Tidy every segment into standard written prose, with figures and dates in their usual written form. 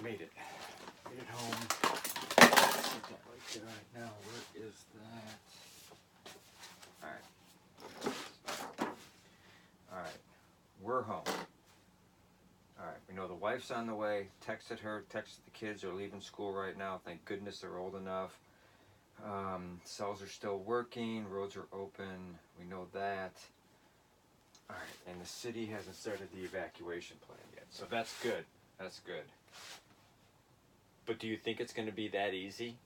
Made it. Made it home. Put that right there right now. Where is that? Alright. Alright. We're home. Alright. We know the wife's on the way. Texted her. Texted the kids. They're leaving school right now. Thank goodness they're old enough. Cells are still working. Roads are open. We know that. Alright. And the city hasn't started the evacuation plan yet. So that's good. That's good. But do you think it's going to be that easy?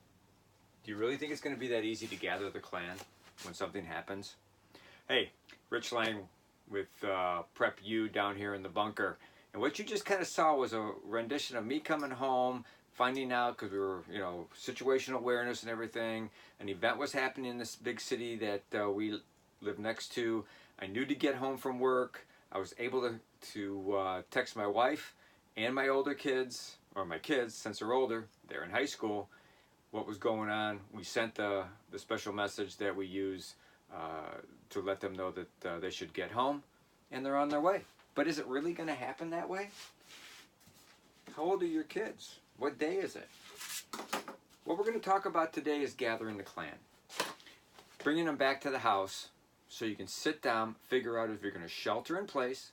Do you really think it's going to be that easy to gather the clan when something happens? Hey, Rich Lang with Prep U down here in the bunker. And what you just kind of saw was a rendition of me coming home, finding out, because we were, situational awareness and everything. An event was happening in this big city that we live next to. I knew to get home from work. I was able to text my wife and my older kids, or my kids, since they're older, they're in high school, what was going on. We sent the special message that we use to let them know that they should get home, and they're on their way. But is it really going to happen that way? How old are your kids? What day is it? What we're going to talk about today is gathering the clan. Bringing them back to the house so you can sit down, figure out if you're going to shelter in place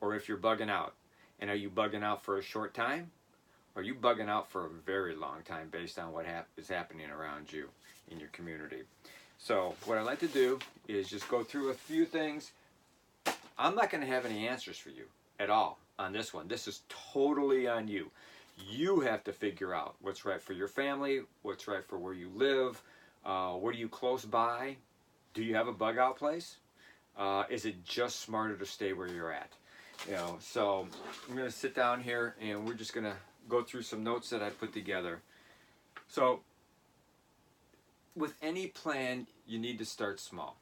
or if you're bugging out. And are you bugging out for a short time? Or are you bugging out for a very long time based on what is happening around you in your community? So what I like to do is just go through a few things. I'm not going to have any answers for you at all on this one. This is totally on you. You have to figure out what's right for your family, what's right for where you live, what are you close by? Do you have a bug out place? Is it just smarter to stay where you're at? So I'm going to sit down here and we're just going to go through some notes that I put together. So with any plan, you need to start small.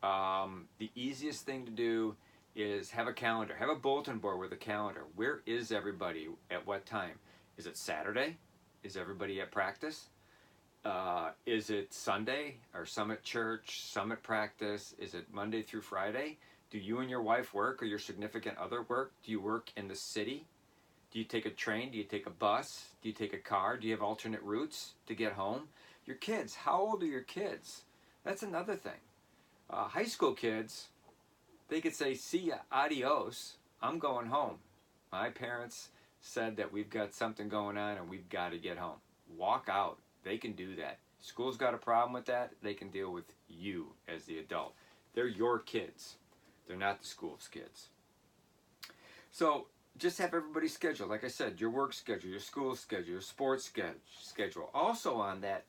The easiest thing to do is have a calendar. Have a bulletin board with a calendar. Where is everybody at what time? Is it Saturday? Is everybody at practice? Is it Sunday or Summit Church, Summit practice? Is it Monday through Friday? Do you and your wife work or your significant other work? Do you work in the city? Do you take a train? Do you take a bus? Do you take a car? Do you have alternate routes to get home? Your kids, how old are your kids? That's another thing. High school kids, they could say, see ya, adios, I'm going home. My parents said that we've got something going on and we've got to get home. Walk out. They can do that. School's got a problem with that. They can deal with you as the adult. They're your kids. They're not the school's kids. So just have everybody's schedule. Like I said, your work schedule, your school schedule, your sports schedule. Also on that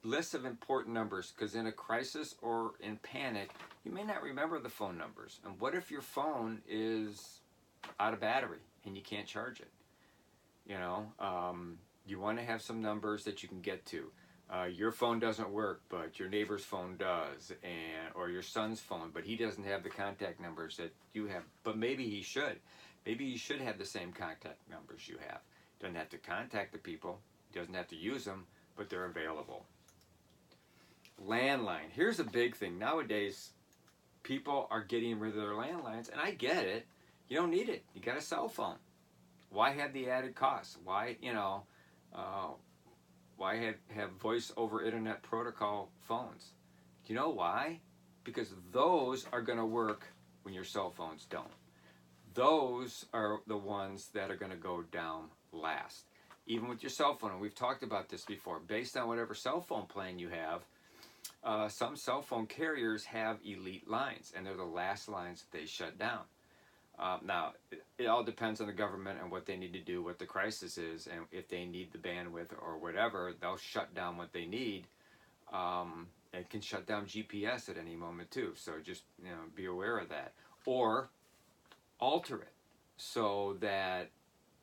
list of important numbers, because in a crisis or in panic, you may not remember the phone numbers. And what if your phone is out of battery and you can't charge it? You want to have some numbers that you can get to. Your phone doesn't work, but your neighbor's phone does, or your son's phone, but he doesn't have the contact numbers that you have. But maybe he should. Maybe he should have the same contact numbers you have. Doesn't have to contact the people. Doesn't have to use them, but they're available. Landline. Here's a big thing. Nowadays, people are getting rid of their landlines, and I get it. You don't need it. You got a cell phone. Why have the added cost? Why have voice over internet protocol phones? Do you know why? Because those are going to work when your cell phones don't. Those are the ones that are going to go down last. Even with your cell phone, and we've talked about this before, based on whatever cell phone plan you have, some cell phone carriers have elite lines, and they're the last lines that they shut down. Now, it all depends on the government and what they need to do, what the crisis is, and if they need the bandwidth or whatever, they'll shut down what they need. It can shut down GPS at any moment too, so just be aware of that. Or alter it so that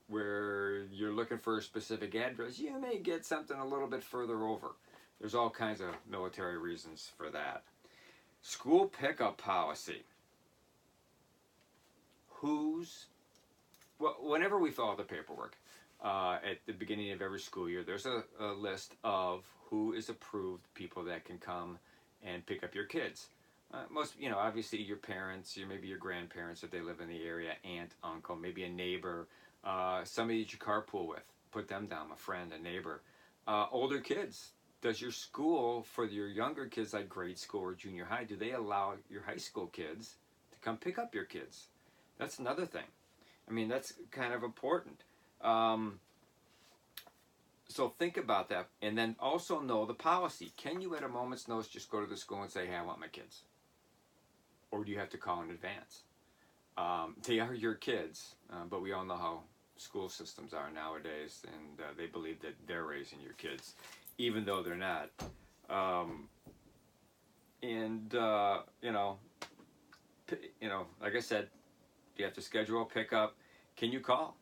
where you're looking for a specific address, you may get something a little bit further over. There's all kinds of military reasons for that. School pickup policy. Whenever we fill out the paperwork at the beginning of every school year, there's a list of who is approved people that can come and pick up your kids. Most, obviously your parents, maybe your grandparents if they live in the area, aunt, uncle, maybe a neighbor, somebody that you carpool with. Put them down, a friend, a neighbor. Older kids. Does your school, for your younger kids like grade school or junior high, do they allow your high school kids to come pick up your kids? That's another thing. I mean, that's kind of important. Um, so think about that, and then also know the policy. Can you, at a moment's notice, just go to the school and say, "Hey, I want my kids," or do you have to call in advance? They are your kids, but we all know how school systems are nowadays, and they believe that they're raising your kids, even though they're not. Um, and like I said, you have to schedule a pickup. Can you call?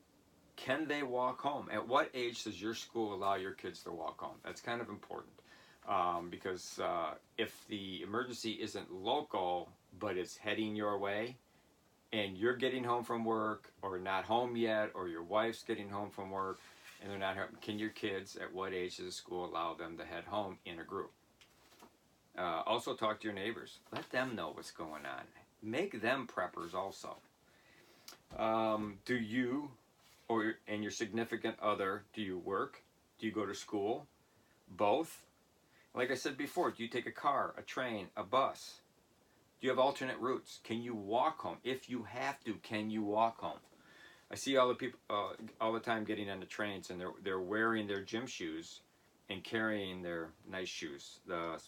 Can they walk home? At what age does your school allow your kids to walk home? That's kind of important, because if the emergency isn't local, but it's heading your way, and you're getting home from work or not home yet, or your wife's getting home from work and they're not home, can your kids, at what age does the school allow them to head home in a group? Also talk to your neighbors. Let them know what's going on. Make them preppers also. Do you and your significant other, do you work? Do you go to school? Both? Like I said before, do you take a car, a train, a bus? Do you have alternate routes? Can you walk home? If you have to, can you walk home? I see all the people all the time getting on the trains, and they're wearing their gym shoes and carrying their nice shoes, the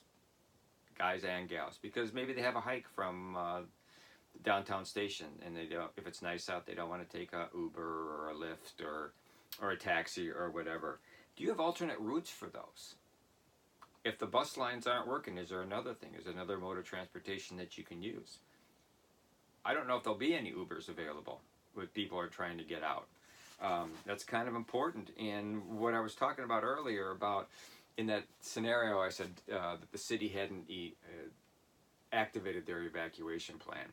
guys and gals, because maybe they have a hike from the downtown station, and they don't. If it's nice out, they don't want to take a Uber or a Lyft or a taxi or whatever. Do you have alternate routes for those? If the bus lines aren't working, is there another thing? Is there another mode of transportation that you can use? I don't know if there'll be any Ubers available when people are trying to get out. That's kind of important. And what I was talking about earlier about in that scenario, I said that the city hadn't activated their evacuation plan.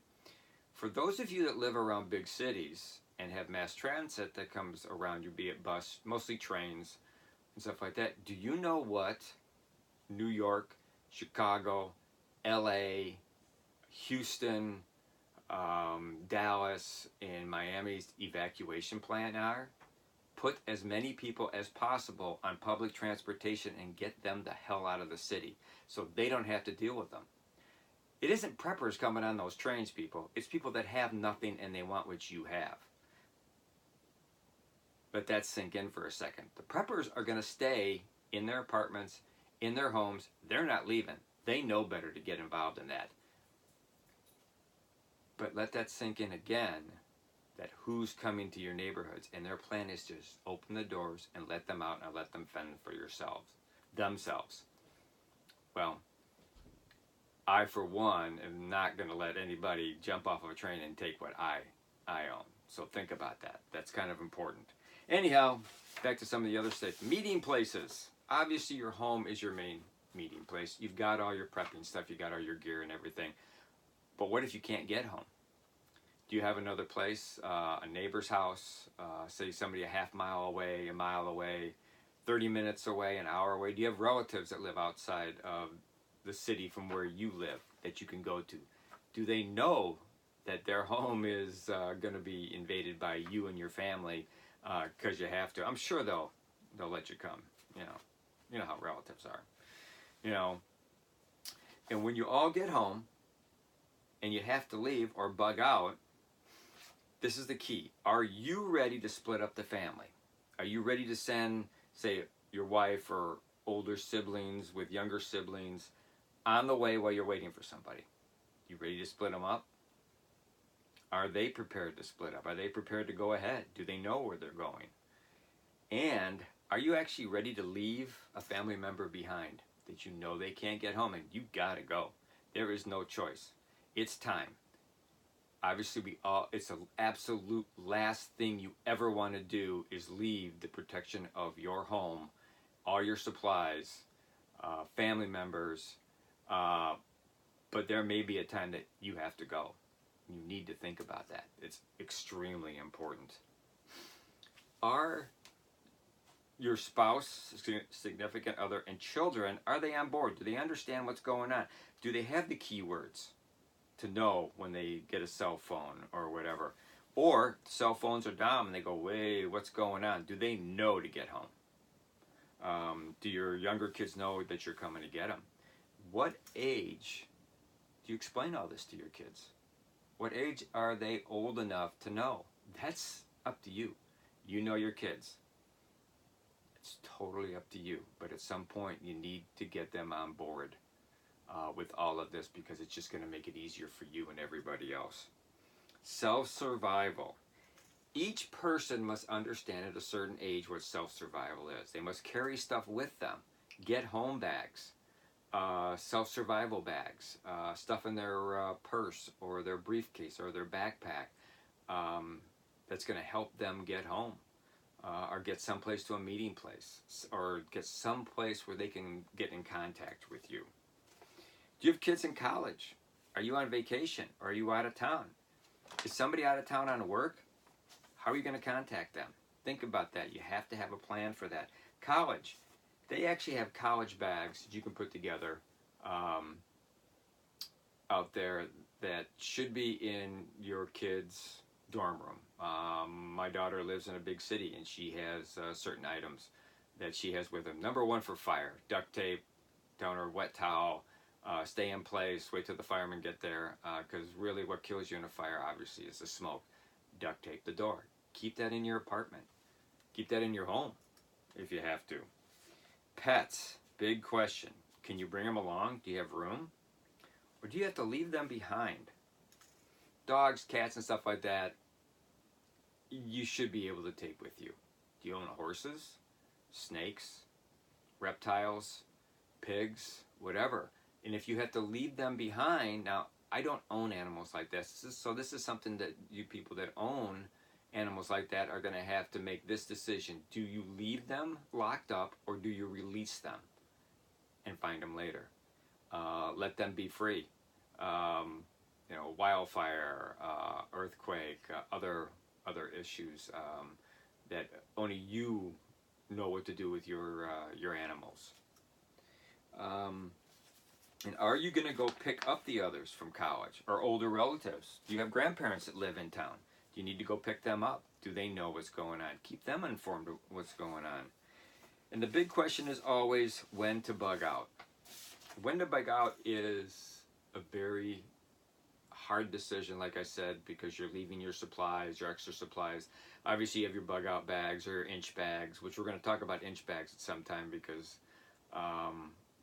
For those of you that live around big cities and have mass transit that comes around you, be it bus, mostly trains and stuff like that, do you know what New York, Chicago, LA, Houston, Dallas, and Miami's evacuation plan are? Put as many people as possible on public transportation and get them the hell out of the city so they don't have to deal with them. It isn't preppers coming on those trains, people. It's people that have nothing and they want what you have. Let that sink in for a second. The preppers are going to stay in their apartments, in their homes. They're not leaving. They know better to get involved in that. But let that sink in again, that who's coming to your neighborhoods, and their plan is to just open the doors and let them out and let them fend for themselves. Well, I, for one, am not going to let anybody jump off of a train and take what I own. So think about that. That's kind of important. Anyhow, back to some of the other stuff. Meeting places. Obviously, your home is your main meeting place. You've got all your prepping stuff. You've got all your gear and everything. But what if you can't get home? Do you have another place, a neighbor's house, say somebody a half mile away, a mile away, 30 minutes away, an hour away? Do you have relatives that live outside of the city from where you live that you can go to? Do they know that their home is going to be invaded by you and your family because you have to? I'm sure they'll let you come. You know how relatives are. And when you all get home and you have to leave or bug out, this is the key. Are you ready to split up the family? Are you ready to send, say, your wife or older siblings with younger siblings on the way while you're waiting for somebody? You ready to split them up? Are they prepared to split up? Are they prepared to go ahead? Do they know where they're going? And are you actually ready to leave a family member behind that you know they can't get home and you gotta go? There is no choice. It's time. Obviously, it's the absolute last thing you ever want to do is leave the protection of your home, all your supplies, family members, but there may be a time that you have to go. You need to think about that. It's extremely important. Are your spouse, significant other, and children, are they on board? Do they understand what's going on? Do they have the keywords? to know when they get a cell phone or whatever. Or cell phones are down and they go, wait, what's going on? Do they know to get home? Do your younger kids know that you're coming to get them? What age do you explain all this to your kids? What age are they old enough to know? That's up to you. You know your kids. It's totally up to you. But at some point, you need to get them on board with all of this, because it's just going to make it easier for you and everybody else. Self-survival. Each person must understand at a certain age what self-survival is. They must carry stuff with them. Get home bags, self-survival bags, stuff in their purse or their briefcase or their backpack that's going to help them get home, or get someplace to a meeting place, or get someplace where they can get in contact with you. Do you have kids in college? Are you on vacation? Or are you out of town? Is somebody out of town on work? How are you going to contact them? Think about that. You have to have a plan for that. College. They actually have college bags that you can put together out there that should be in your kid's dorm room. My daughter lives in a big city, and she has certain items that she has with her. Number one for fire: duct tape, toner, wet towel, stay in place, wait till the firemen get there, because really what kills you in a fire obviously is the smoke. Duct tape the door. Keep that in your apartment. Keep that in your home if you have to. Pets, big question. Can you bring them along? Do you have room? Or do you have to leave them behind? Dogs, cats, and stuff like that, you should be able to take with you. Do you own horses, snakes, reptiles, pigs, whatever? And if you have to leave them behind, now I don't own animals like this, so this is something that you people that own animals like that are going to have to make this decision. Do you leave them locked up, or do you release them and find them later? Let them be free. Wildfire, earthquake, other issues that only you know what to do with your animals. And are you going to go pick up the others from college or older relatives? Do you have grandparents that live in town? Do you need to go pick them up? Do they know what's going on? Keep them informed of what's going on. And the big question is always when to bug out. When to bug out is a very hard decision, like I said, because you're leaving your supplies, your extra supplies. Obviously, you have your bug out bags or inch bags, which we're going to talk about inch bags at some time, because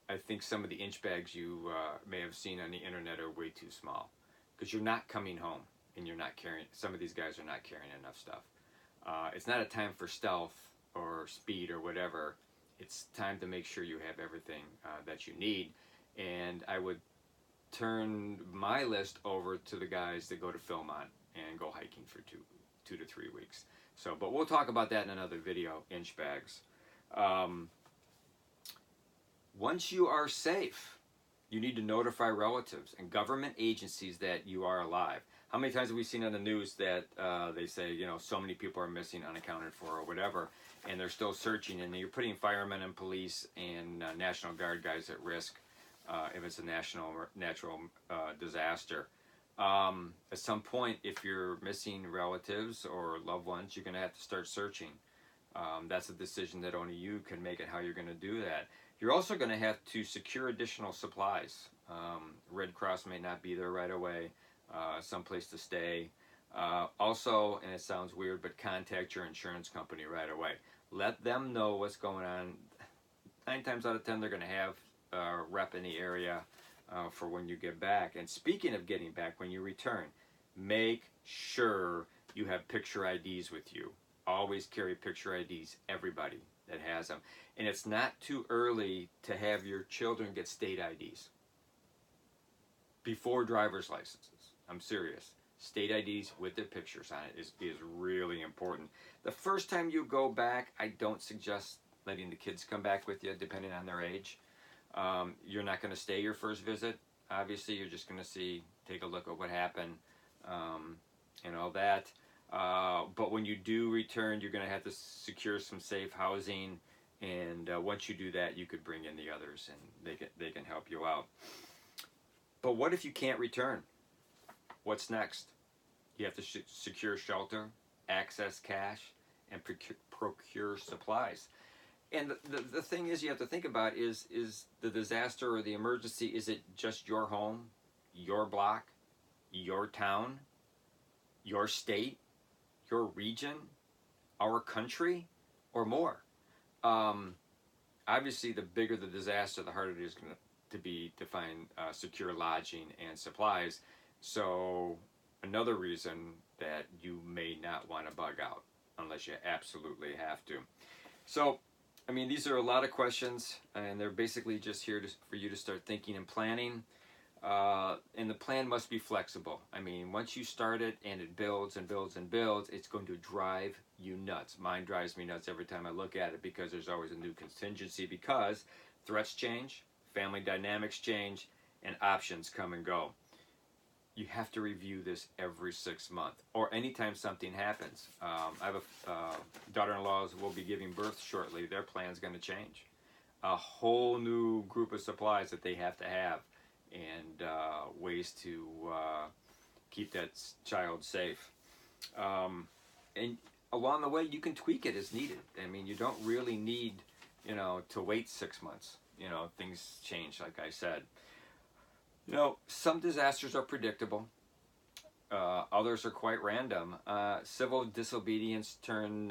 I think some of the inch bags you may have seen on the internet are way too small, because you're not coming home and you're not carrying, some of these guys are not carrying enough stuff. It's not a time for stealth or speed or whatever. It's time to make sure you have everything that you need. And I would turn my list over to the guys that go to Philmont and go hiking for two to 3 weeks. So, but we'll talk about that in another video, inch bags. Once you are safe, you need to notify relatives and government agencies that you are alive. How many times have we seen on the news that they say, so many people are missing, unaccounted for, or whatever, and they're still searching, and you're putting firemen and police and National Guard guys at risk if it's a natural disaster. At some point, if you're missing relatives or loved ones, you're going to have to start searching. That's a decision that only you can make, and how you're going to do that. You're also going to have to secure additional supplies. Red Cross may not be there right away. Someplace to stay. Also, and it sounds weird, but contact your insurance company right away. Let them know what's going on. 9 times out of 10, they're going to have a rep in the area for when you get back. And speaking of getting back, when you return, make sure you have picture IDs with you. Always carry picture IDs, everybody that has them. And it's not too early to have your children get state IDs before driver's licenses. I'm serious. State IDs with their pictures on it is really important. The first time you go back, I don't suggest letting the kids come back with you, depending on their age. You're not going to stay your first visit. Obviously, you're just going to take a look at what happened and all that. But when you do return, you're going to have to secure some safe housing. And once you do that, you could bring in the others, and they can help you out. But what if you can't return? what's next? You have to secure shelter, access cash, and procure supplies. And the thing is, you have to think about is the disaster or the emergency, is it just your home, your block, your town, your state, your region, our country, or more? Obviously, the bigger the disaster, the harder it is going to be to find secure lodging and supplies. So another reason that you may not want to bug out unless you absolutely have to. So, I mean, these are a lot of questions, and they're basically just here for you to start thinking and planning. And the plan must be flexible. I mean, once you start it and it builds and builds and builds, it's going to drive you nuts. Mine drives me nuts every time I look at it, because there's always a new contingency, because threats change, family dynamics change, and options come and go. You have to review this every 6 months or anytime something happens. I have a daughter-in-law who will be giving birth shortly. Their plan's going to change. A whole new group of supplies that they have to have, and ways to keep that child safe. And along the way, you can tweak it as needed. I mean, you don't really need, to wait 6 months. Things change, like I said. Some disasters are predictable. Others are quite random. Civil disobedience turning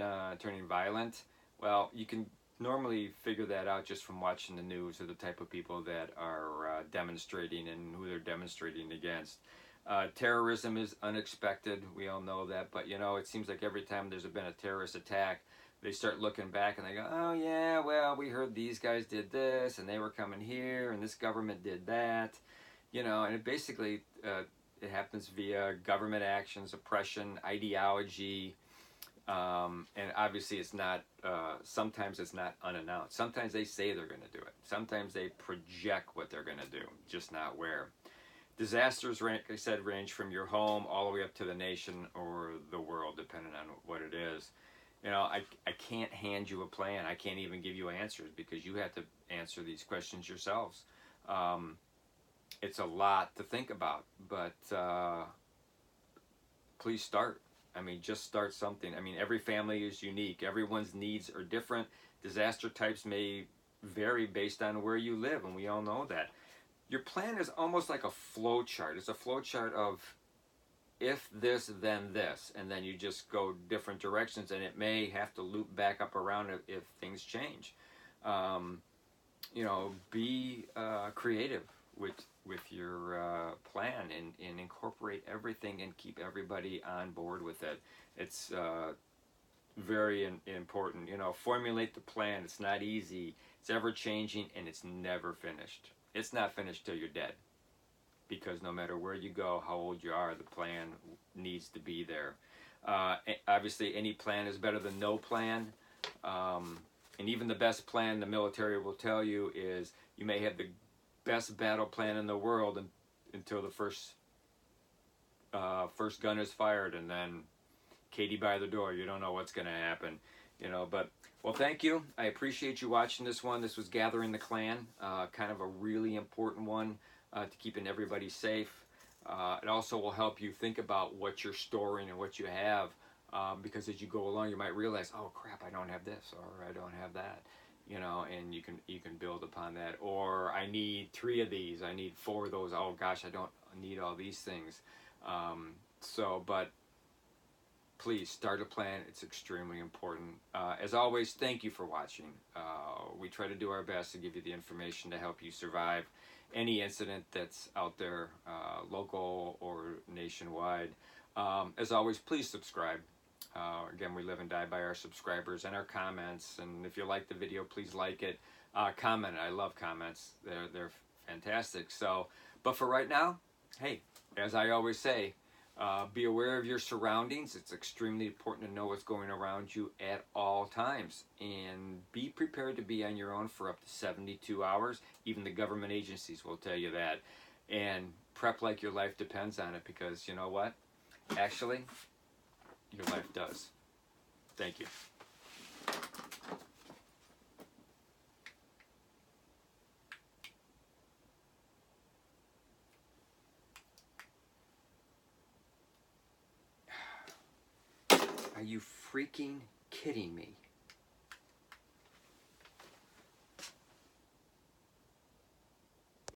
violent. Well, you can normally figure that out just from watching the news, or the type of people that are demonstrating and who they're demonstrating against. Terrorism is unexpected. We all know that. But, it seems like every time there's been a terrorist attack, they start looking back and they go, oh, yeah, well, we heard these guys did this, and they were coming here, and this government did that. And it basically, it happens via government actions, oppression, ideology, and obviously it's not, sometimes it's not unannounced. Sometimes they say they're going to do it. Sometimes they project what they're going to do, just not where. Disasters, like I said, range from your home all the way up to the nation or the world, depending on what it is. I can't hand you a plan. I can't even give you answers, because you have to answer these questions yourselves. It's a lot to think about, but please start. I mean, just start something. I mean, every family is unique. Everyone's needs are different. Disaster types may vary based on where you live, and we all know that. Your plan is almost like a flow chart. It's a flow chart of if this, then this, and then you just go different directions, and it may have to loop back up around if things change. Be creative with your plan, and incorporate everything and keep everybody on board with it. It's very important. Formulate the plan. It's not easy. It's ever changing, and it's never finished. It's not finished till you're dead, because no matter where you go, how old you are, the plan needs to be there. Obviously, any plan is better than no plan. And even the best plan, the military will tell you, is you may have the best battle plan in the world until the first gun is fired, and then Katie by the door. You don't know what's going to happen, But well, thank you. I appreciate you watching this one. This was Gathering the Clan, kind of a really important one to keeping everybody safe. It also will help you think about what you're storing and what you have, because as you go along, you might realize, oh crap, I don't have this, or I don't have that. And you can build upon that. Or I need 3 of these. I need 4 of those. Oh gosh, I don't need all these things. But please start a plan. It's extremely important. As always, thank you for watching. We try to do our best to give you the information to help you survive any incident that's out there, local or nationwide. As always, please subscribe. Again, we live and die by our subscribers and our comments. And if you like the video, please like it. Comment. I love comments. They're fantastic. But for right now, hey, as I always say, be aware of your surroundings. It's extremely important to know what's going around you at all times. And be prepared to be on your own for up to 72 hours. Even the government agencies will tell you that. And prep like your life depends on it, because you know what? Actually, your life does. Thank you. Are you freaking kidding me?